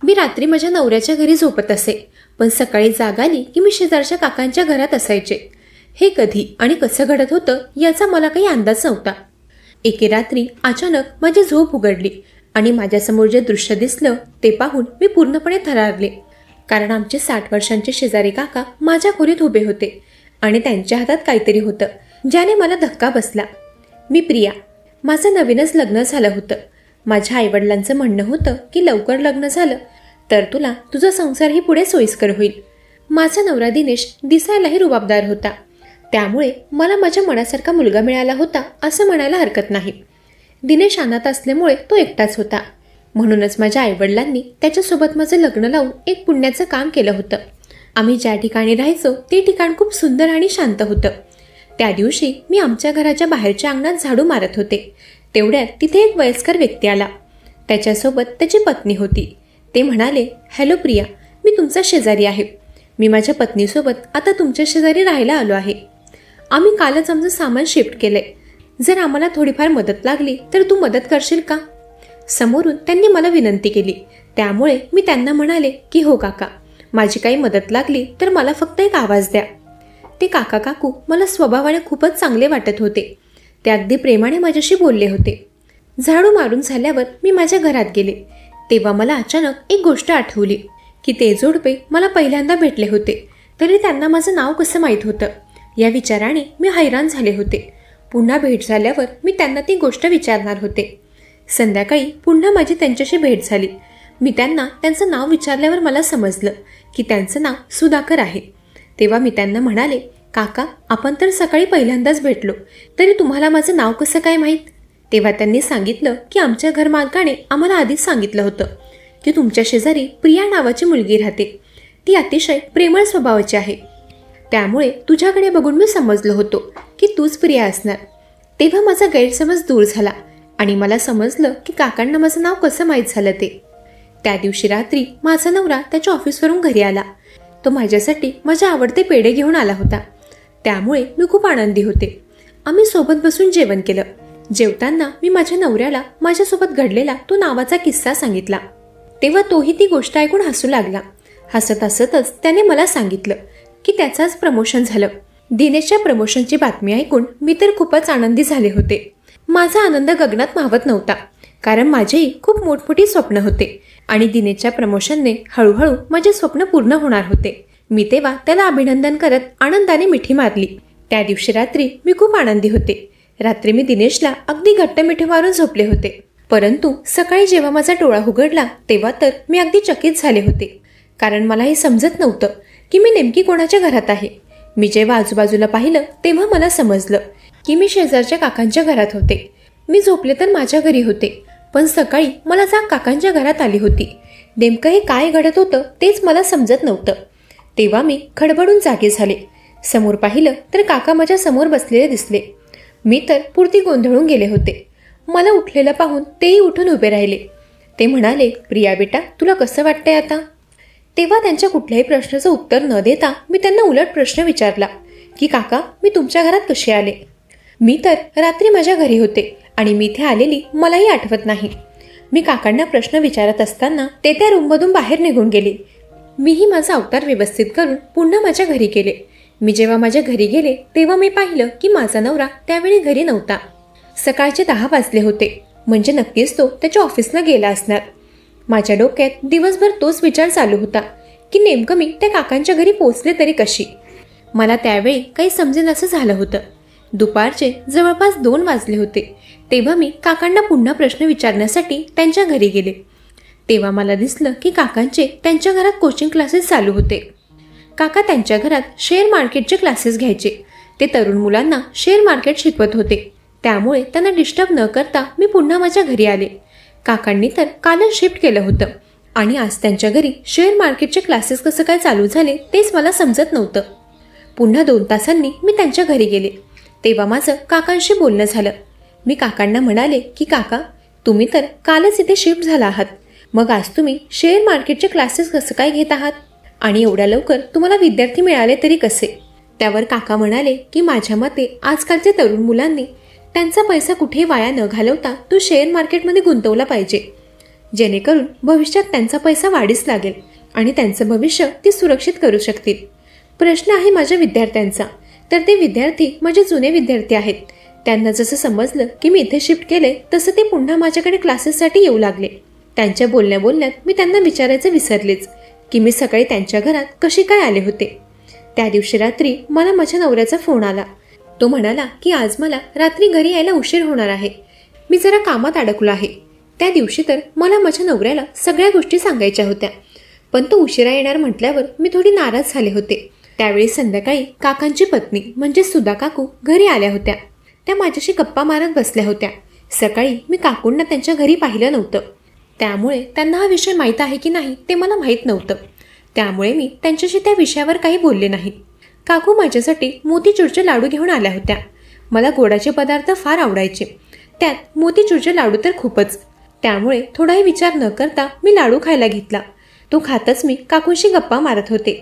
मी रात्री माझ्या नवऱ्याच्या घरी झोपत असे, पण सकाळी जाग आली की मी शेजारच्या काकांच्या घरात असायचे. हे कधी आणि कसं घडत होतं याचा मला काही अंदाज नव्हता. एके रात्री अचानक माझी झोप उघडली आणि माझ्यासमोर जे दृश्य दिसलं ते पाहून मी पूर्णपणे थरारले. कारण आमचे 60 वर्षांचे शेजारी काका माझ्या खोलीत उभे होते आणि त्यांच्या हातात काहीतरी होतं ज्याने मला धक्का बसला. मी प्रिया. माझं नवीनच लग्न झालं होतं. माझ्या आईवडिलांचं म्हणणं होतं की लवकर लग्न झालं तर तुला तुझा संसारही पुढे सोयीस्कर होईल. माझा नवरा दिनेश दिसायलाही रुबाबदार होता, त्यामुळे मला माझ्या मनासारखा मुलगा मिळाला होता असं म्हणायला हरकत नाही. दिनेश अनाथ असल्यामुळे तो एकटाच होता, म्हणूनच माझ्या आईवडिलांनी त्याच्यासोबत माझं लग्न लावून एक पुण्याचं काम केलं होतं. आम्ही ज्या ठिकाणी राहायचो ते ठिकाण खूप सुंदर आणि शांत होतं. त्या दिवशी मी आमच्या घराच्या बाहेरच्या अंगणात झाडू मारत होते. तेवढ्यात तिथे एक वयस्कर व्यक्ती आला. त्याच्यासोबत त्याची पत्नी होती. ते म्हणाले, हॅलो प्रिया, मी तुमचा शेजारी आहे. मी माझ्या पत्नीसोबत आता तुमच्या शेजारी राहायला आलो आहे. आम्ही कालच आमचं सामान शिफ्ट केलंय. जर आम्हाला थोडीफार मदत लागली तर तू मदत करशील का? समोरून त्यांनी मला विनंती केली, त्यामुळे मी त्यांना म्हणाले की हो काका, माझी काही मदत लागली तर मला फक्त एक आवाज द्या. ते काका काकू मला स्वभावाने खूपच चांगले वाटत होते. ते अगदी प्रेमाने माझ्याशी बोलले होते. झाडू मारून झाल्यावर मी माझ्या घरात गेले तेव्हा मला अचानक एक गोष्ट आठवली की ते जोडपे मला पहिल्यांदा भेटले होते, तरी त्यांना माझं नाव कसं माहीत होतं. या विचाराने मी हैराण झाले होते. पुन्हा भेट झाल्यावर मी त्यांना ती गोष्ट विचारणार होते. संध्याकाळी पुन्हा माझी त्यांच्याशी भेट झाली. मी त्यांना त्यांचं नाव विचारल्यावर मला समजलं की त्यांचं नाव सुधाकर आहे. तेव्हा मी त्यांना म्हणाले, काका, आपण तर सकाळी पहिल्यांदाच भेटलो, तरी तुम्हाला माझं नाव कसं काय माहीत? तेव्हा त्यांनी सांगितलं की आमच्या घरमालकाने आम्हाला आधीच सांगितलं होतं की तुमच्या शेजारी प्रिया नावाची मुलगी राहते. ती अतिशय प्रेमळ स्वभावाची आहे. त्यामुळे तुझ्याकडे बघून मी समजलो होतो की तूच प्रिया असणार. तेव्हा माझा गैरसमज दूर झाला आणि मला समजलं की काकांना माझं नाव कसं माहीत झालं ते. त्या दिवशी रात्री माझा नवरा त्याच्या ऑफिसवरून घरी आला. तो माझ्यासाठी माझे आवडते पेढे घेऊन आला होता, त्यामुळे मी खूप आनंदी होते. आम्ही सोबत बसून जेवण केलं. जेवताना मी माझ्या नवऱ्याला माझ्यासोबत घडलेला तो नावाचा किस्सा सांगितला. तेव्हा तोही ती गोष्ट ऐकून हसू लागला. हसत हसतच त्याने मला सांगितलं की त्याचाच प्रमोशन झालं. दिनेशच्या प्रमोशनची बातमी ऐकून मी तर खूपच आनंदी झाले होते. माझा आनंद गगनात मावत नव्हता, कारण माझेही खूप मोठमोठी स्वप्न होते आणि दिनेशच्या प्रमोशनने हळूहळू माझे स्वप्न पूर्ण होणार होते. मी तेव्हा त्याला अभिनंदन करत आनंदाने मिठी मारली. त्या दिवशी रात्री मी खूप आनंदी होते. रात्री मी दिनेशला अगदी घट्ट मिठी मारून झोपले होते. परंतु सकाळी जेव्हा माझा डोळा उघडला तेव्हा तर मी अगदी चकित झाले होते, कारण मला हे समजत नव्हतं की मी नेमकी कोणाच्या घरात आहे. मी जेव्हा आजूबाजूला पाहिलं तेव्हा मला समजलं की मी शेजारच्या काकांच्या घरात होते. मी झोपले तर माझ्या घरी होते, पण सकाळी मला जाग काकांच्या घरात आली होती. नेमकं हे काय घडत होतं तेच मला समजत नव्हतं. तेव्हा मी खडबडून जागे झाले. समोर पाहिलं तर काका माझ्या समोर बसलेले दिसले. मी तर पुरती गोंधळून गेले होते. मला उठलेलं पाहून तेही उठून उभे राहिले. ते म्हणाले, प्रिया बेटा, तुला कसं वाटतंय आता? तेव्हा त्यांच्या कुठल्याही प्रश्नाचं उत्तर न देता मी त्यांना उलट प्रश्न विचारला की काका, मी तुमच्या घरात कसे आले? मी तर रात्री माझ्या घरी होते आणि मी इथे आलेली मलाही आठवत नाही. मी काकांना प्रश्न विचारत असताना ते त्या रूममधून बाहेर निघून गेले. मीही माझा अवतार व्यवस्थित करून पुन्हा माझ्या घरी गेले. मी जेव्हा माझ्या घरी गेले तेव्हा मी पाहिलं की माझा नवरा त्यावेळी घरी नव्हता. सकाळचे 10 वाजले होते, म्हणजे नक्कीच तो त्याच्या ऑफिसला गेला असणार. माझ्या डोक्यात दिवसभर तोच विचार चालू होता की नेमकं मी त्या काकांच्या घरी पोहोचले तरी कशी. मला त्यावेळी काही समजेन असं झालं होतं. दुपारचे जवळपास 2 वाजले होते. तेव्हा मी काकांना पुन्हा प्रश्न विचारण्यासाठी त्यांच्या घरी गेले. तेव्हा मला दिसलं की काकांचे त्यांच्या घरात कोचिंग क्लासेस चालू होते. काका त्यांच्या घरात शेअर मार्केटचे क्लासेस घ्यायचे. ते तरुण मुलांना शेअर मार्केट शिकवत होते, त्यामुळे त्यांना डिस्टर्ब न करता मी पुन्हा माझ्या घरी आले. काकांनी तर कालच शिफ्ट केलं होतं आणि आज त्यांच्या घरी शेअर मार्केटचे क्लासेस कसं काय चालू झाले तेच मला समजत नव्हतं. पुन्हा 2 तासांनी मी त्यांच्या घरी गेले. तेव्हा माझं काकांशी बोलणं झालं. मी काकांना म्हणाले की काका, तुम्ही तर कालच इथे शिफ्ट झाला आहात, मग आज तुम्ही शेअर मार्केटचे क्लासेस कसं काय घेत आहात आणि एवढ्या लवकर तुम्हाला विद्यार्थी मिळाले तरी कसे? त्यावर काका म्हणाले की माझ्या मते आजकालच्या तरुण मुलांनी त्यांचा पैसा कुठेही वाया न घालवता तो शेअर मार्केटमध्ये गुंतवला पाहिजे. जेणेकरून भविष्यात त्यांचा पैसा वाढीस लागेल आणि त्यांचं भविष्य ते सुरक्षित करू शकतील. प्रश्न आहे माझ्या विद्यार्थ्यांचा. तर ते विद्यार्थी माझे जुने विद्यार्थी आहेत. त्यांना जसं समजलं की मी इथे शिफ्ट केले तसं ते पुन्हा माझ्याकडे क्लासेससाठी येऊ लागले. त्यांच्या बोलण्यात मी त्यांना विचारायचं विसरलेच की मी सकाळी त्यांच्या घरात कशी काय आले होते. त्या दिवशी रात्री मला माझ्या नवऱ्याचा फोन आला. तो म्हणाला की आज मला रात्री घरी यायला उशीर होणार आहे. मी जरा कामात अडकलो आहे. त्या दिवशी तर मला माझ्या नवऱ्याला सगळ्या गोष्टी सांगायच्या होत्या, पण तो उशिरा येणार म्हटल्यावर मी थोडी नाराज झाले होते. त्यावेळी संध्याकाळी काकांची पत्नी म्हणजे सुधा काकू घरी आल्या होत्या. त्या माझ्याशी गप्पा मारत बसल्या होत्या. सकाळी मी काकूंना त्यांच्या घरी पाहिलं नव्हतं, त्यामुळे त्यांना हा विषय माहीत आहे की नाही ते मला माहीत नव्हतं. त्यामुळे मी त्यांच्याशी त्या विषयावर काही बोलले नाही. काकू माझ्यासाठी मोतीचूरचे लाडू घेऊन आल्या होत्या. मला गोडाचे पदार्थ फार आवडायचे, त्यात मोतीचूरचे लाडू तर खूपच. त्यामुळे थोडाही विचार न करता मी लाडू खायला घेतला. तो खातच मी काकूंशी गप्पा मारत होते.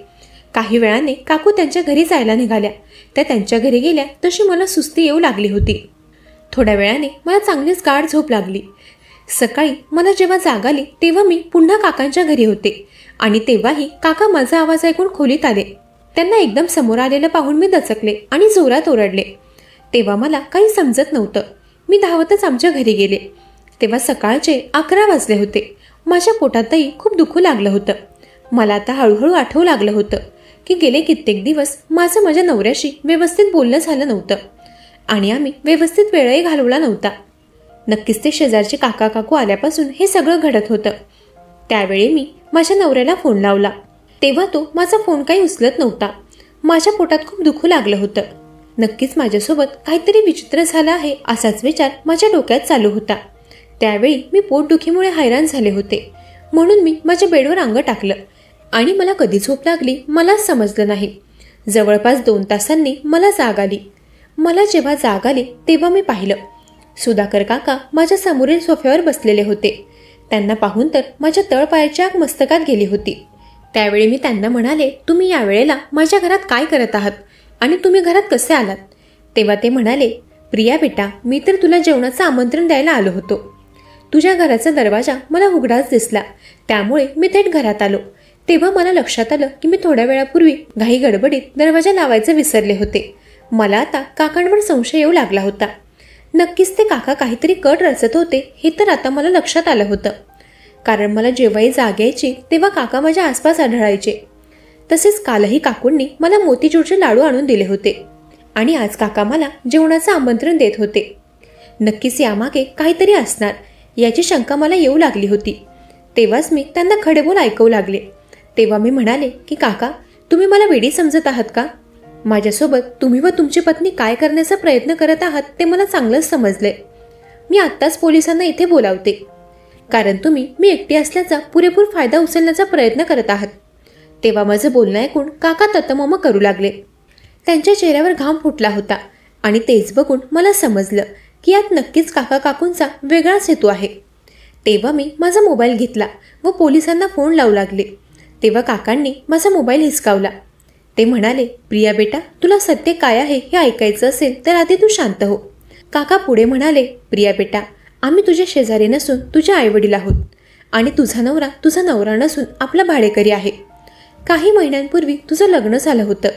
काही वेळाने काकू त्यांच्या घरी जायला निघाल्या. त्या त्यांच्या घरी गेल्या तशी मला सुस्ती येऊ लागली होती. थोड्या वेळाने मला चांगलीच गाढ झोप लागली. सकाळी मला जेव्हा जाग आली तेव्हा मी पुन्हा काकांच्या घरी होते आणि तेव्हाही काका माझा आवाज ऐकून खोलीत आले. त्यांना एकदम समोर आलेलं पाहून मी दचकले आणि जोरात ओरडले. तेव्हा मला काही समजत नव्हतं. मी धावतच आमच्या घरी गेले. तेव्हा सकाळचे 11 वाजले होते. माझ्या पोटातही खूप दुखू लागलं होतं. मला आता हळूहळू आठवू लागलं होतं की गेले कित्येक दिवस माझं माझ्या नवऱ्याशी व्यवस्थित बोलणं झालं नव्हतं आणि आम्ही व्यवस्थित वेळही घालवला नव्हता. नक्कीच ते शेजारचे काका काकू आल्यापासून हे सगळं घडत होतं. त्यावेळी मी माझ्या नवऱ्याला फोन लावला. तेव्हा तो माझा फोन काही उचलत नव्हता. माझ्या पोटात खूप दुखू लागलं होतं. नक्कीच माझ्यासोबत काहीतरी विचित्र झालं आहे असाच विचार माझ्या डोक्यात चालू होता. त्यावेळी मी पोटदुखीमुळे हैराण झाले होते, म्हणून मी माझ्या बेडवर अंग टाकलं आणि मला कधी झोप लागली मलाच समजलं नाही. जवळपास 2 तासांनी मला जाग आली. मला जेव्हा जाग आली तेव्हा मी पाहिलं सुधाकर काका माझ्या समोरील सोफ्यावर बसलेले होते. त्यांना पाहून तर माझ्या तळपायाची आग मस्तकात गेली होती. त्यावेळी मी त्यांना म्हणाले, तुम्ही यावेळेला माझ्या घरात काय करत आहात आणि तुम्ही घरात कसे आलात? तेव्हा ते म्हणाले, प्रिया बेटा, मी तर तुला जेवणाचं आमंत्रण द्यायला आलो होतो. तुझ्या घराचा दरवाजा मला उघडाच दिसला, त्यामुळे मी थेट घरात आलो. तेव्हा मला लक्षात आलं की मी थोड्या वेळापूर्वी घाई गडबडीत दरवाजा लावायचे विसरले होते. मला आता काकांवर संशय येऊ लागला होता. नक्कीच ते काका काहीतरी कट रचत होते हे तर आता मला लक्षात आलं होतं, कारण मला जेव्हाही जाग यायची तेव्हा काका माझ्या आसपास आढळायचे. तसेच कालही काकूंनी मला मोतीचूरचे लाडू आणून दिले होते आणि आज काका मला जेवणाचं आमंत्रण देत होते. नक्कीच यामागे काहीतरी असणार याची शंका मला येऊ लागली होती. तेव्हाच मी त्यांना खडेबोल ऐकवू लागले. तेव्हा मी म्हणाले की काका, तुम्ही मला वेडी समजत आहात का? माझ्यासोबत तुम्ही व तुमची पत्नी काय करण्याचा प्रयत्न करत आहात ते मला चांगलंच समजले. मी आत्ताच पोलिसांना इथे बोलावते, कारण तुम्ही मी एकटी असल्याचा पुरेपूर फायदा उचलण्याचा प्रयत्न करत आहात. तेव्हा माझं बोलणं ऐकून काका ततमम करू लागले. त्यांच्या चेहऱ्यावर घाम फुटला होता आणि तेच बघून मला समजलं की यात नक्कीच काका काकूंचा वेगळाच हेतू आहे. तेव्हा मी माझा मोबाईल घेतला व पोलिसांना फोन लावू लागले. तेव्हा काकांनी माझा मोबाईल हिसकावला. ते म्हणाले, प्रिया बेटा, तुला सत्य काय आहे हे ऐकायचं असेल तर आधी तू शांत हो. काका पुढे म्हणाले, प्रिया बेटा, आम्ही तुझ्या शेजारी नसून तुझे आईवडील आहोत आणि तुझा नवरा नसून आपला भाडेकरी आहे. काही महिन्यांपूर्वी तुझं लग्न झालं होतं,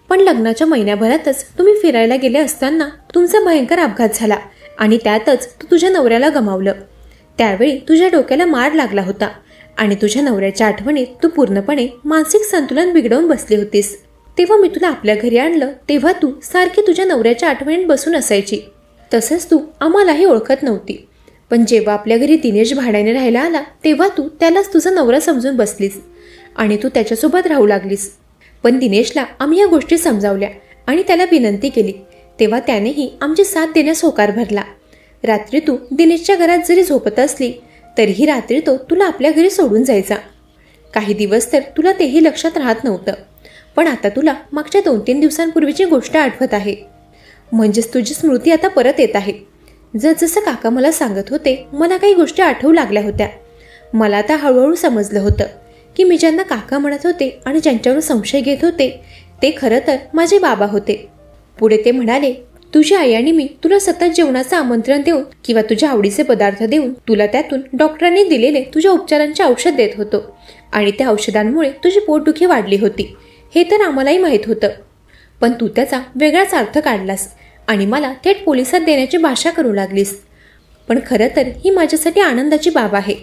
पण लग्नाच्या महिन्याभरातच तुम्ही फिरायला गेले असताना तुमचा भयंकर अपघात झाला आणि त्यातच तू तुझ्या नवऱ्याला गमावलं. त्यावेळी तुझ्या डोक्याला मार लागला होता आणि तुझ्या नवऱ्याच्या आठवणीत तू पूर्णपणे मानसिक संतुलन बिघडवून बसली होतीस. तेव्हा मी तुला आपल्या घरी आणलं तेव्हा तू सारखी तुझ्या नवऱ्याच्या आठवणीत बसून असायची. तसंच तू आम्हालाही ओळखत नव्हती, पण जेव्हा आपल्या घरी दिनेश भाड्याने राहायला आला तेव्हा तू त्यालाच तुझा नवरा समजून बसलीस आणि तू त्याच्यासोबत राहू लागलीस. पण दिनेशला आम्ही या गोष्टी समजावल्या आणि त्याला विनंती केली, तेव्हा त्यानेही आमची साथ देण्यास होकार भरला. रात्री तू दिनेशच्या घरात जरी झोपत असली तरीही रात्री तो तुला आपल्या घरी सोडून जायचा. काही दिवस तर तुला तेही लक्षात राहत नव्हतं, पण आता तुला मागच्या 2-3 दिवसांपूर्वीची गोष्ट आठवत आहे. म्हणजेच तुझी स्मृती आता परत येत आहे. जसजसं काका मला सांगत होते मला काही गोष्टी आठवू लागल्या होत्या. मला आता हळूहळू समजलं होतं की मी ज्यांना काका म्हणत होते आणि ज्यांच्यावर संशय घेत होते ते खरं तर माझे बाबा होते. पुढे ते म्हणाले, तुझी आई आणि मी तुला सतत जेवणाचं आमंत्रण देऊन किंवा तुझ्या आवडीचे पदार्थ देऊन तुला त्यातून डॉक्टरांनी दिलेले तुझ्या उपचारांचे औषध देत होतो आणि त्या औषधांमुळे तुझी पोटदुखी वाढली होती हे तर आम्हालाही माहीत होतं. पण तू त्याचा वेगळाच अर्थ काढलास आणि मला थेट पोलिसात देण्याची भाषा करू लागलीस. पण खरं तर ही माझ्यासाठी आनंदाची बाब आहे,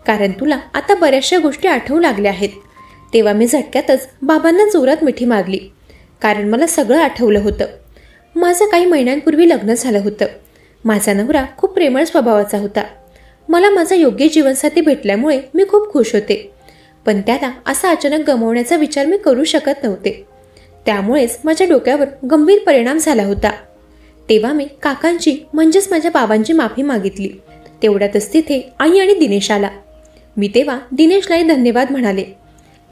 कारण तुला आता बऱ्याचशा गोष्टी आठवू लागल्या आहेत. तेव्हा मी झटक्यातच बाबांना जोरात मिठी मारली, कारण मला सगळं आठवलं होतं. माझं काही महिन्यांपूर्वी लग्न झालं होतं. माझा नवरा खूप प्रेमळ स्वभावाचा होता. मला माझा योग्य जीवनसाथी भेटल्यामुळे मी खूप खुश होते. पण त्याला असा अचानक गमावण्याचा विचार मी करू शकत नव्हते. त्यामुळेच माझ्या डोक्यावर गंभीर परिणाम झाला होता. तेव्हा मी काकांची म्हणजेच माझ्या बाबांची माफी मागितली. तेवढ्यातच तिथे आई आणि दिनेश आला. मी तेव्हा दिनेशलाही धन्यवाद म्हणाले.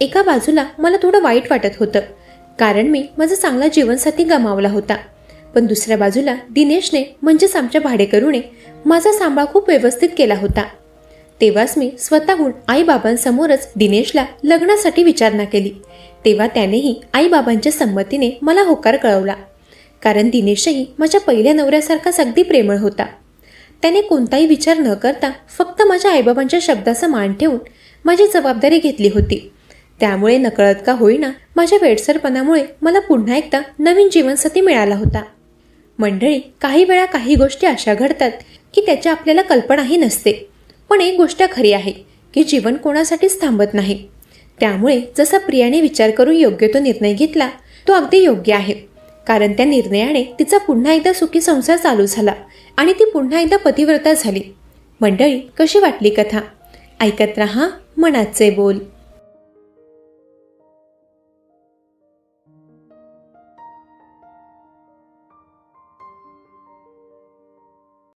एका बाजूला मला थोडं वाईट वाटत होतं, कारण मी माझा चांगला जीवनसाथी गमावला होता. पण दुसऱ्या बाजूला दिनेशने म्हणजेच आमच्या भाडेकरूने माझा सांभाळ खूप व्यवस्थित केला होता. तेव्हाच मी स्वतःहून आईबाबांसमोरच दिनेशला लग्नासाठी विचारणा केली. तेव्हा त्यानेही आईबाबांच्या संमतीने मला होकार कळवला, कारण दिनेशही माझ्या पहिल्या नवऱ्यासारखाच अगदी प्रेमळ होता. त्याने कोणताही विचार न करता फक्त माझ्या आईबाबांच्या शब्दाचा मान ठेवून माझी जबाबदारी घेतली होती. त्यामुळे नकळत का होईना माझ्या वेडसरपणामुळे मला पुन्हा एकदा नवीन जीवनसाथी मिळाला होता. मंडळी, काही वेळा काही गोष्टी अशा घडतात की त्याच्या आपल्याला कल्पनाही नसते. पण एक गोष्ट खरी आहे की जीवन कोणासाठीच थांबत नाही. त्यामुळे जसा प्रियाने विचार करून योग्य तो निर्णय घेतला तो अगदी योग्य आहे, कारण त्या निर्णयाने तिचा पुन्हा एकदा सुखी संसार चालू झाला आणि ती पुन्हा एकदा पतिव्रता झाली. मंडळी, कशी वाटली कथा? ऐकत रहा मनाचे बोल.